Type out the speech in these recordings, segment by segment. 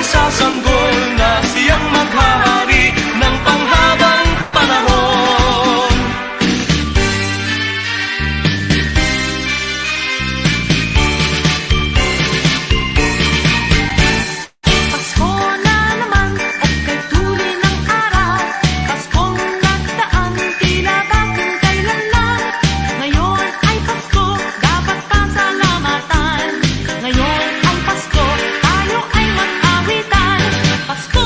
nagsasanggol na siyang maghahari ng panghabang panahon. Pasko na naman at kay tuli ng araw, Paskong nagdaan tila ba kung kailan lang. Ngayon ay Pasko, dapat pasalamatan. Ngayon ay Pasko, tayo ay mag-awitan. Pasko,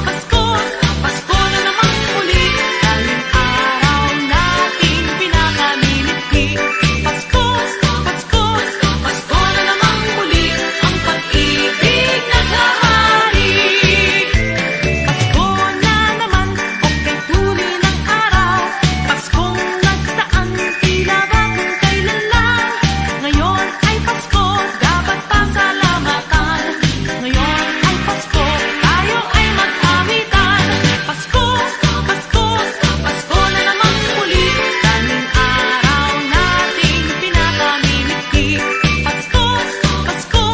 Pasko, Pasko na naman muli, daling araw nating pinakamimiti. Pasko, Pasko, Pasko na naman muli, ang pag-ibig naghahari. Pasko na naman o kay tuli ng araw, Paskong nagdaan tila ba kung kailan lang. Ngayon ay Pasko, dapat pasalamatan. Ngayon ay Pasko, tayo ay mag-awitan. Pasko, Pasko, Pasko na naman muli, daling araw nating pinakamimiti. Pasko, Pasko,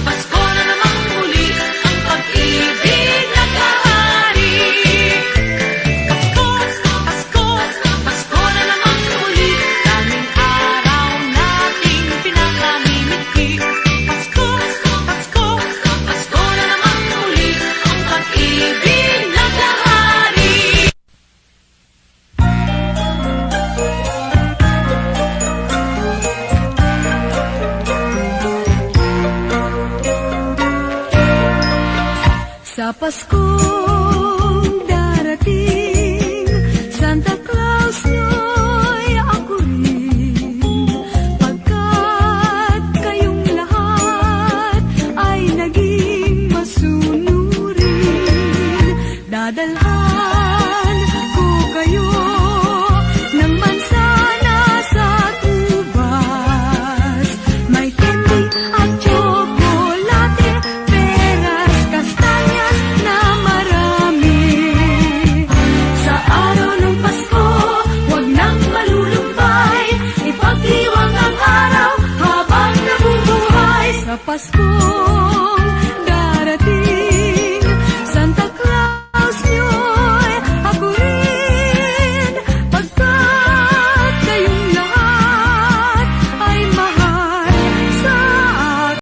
Pasko na naman muli, ang pag-ibig naghahari. Pasko, Pasko, Pasko na naman muli, daling araw nating pinakamimiti. Pasko, Pasko, Pasko na naman muli, ang pag-ibig naghahari. Sa Paskong darating, Santa Claus nyo'y ako rin. Pagkat kayong lahat ay naging masunurin, dadalhan ko kayo ng mansana sa tubas. May candy at tsokolate, peras, kastanyas na marami. Sa araw ng Pasko, huwag nang malulumbay, ipagdiwang ang araw habang nabubuhay. Sa Pasko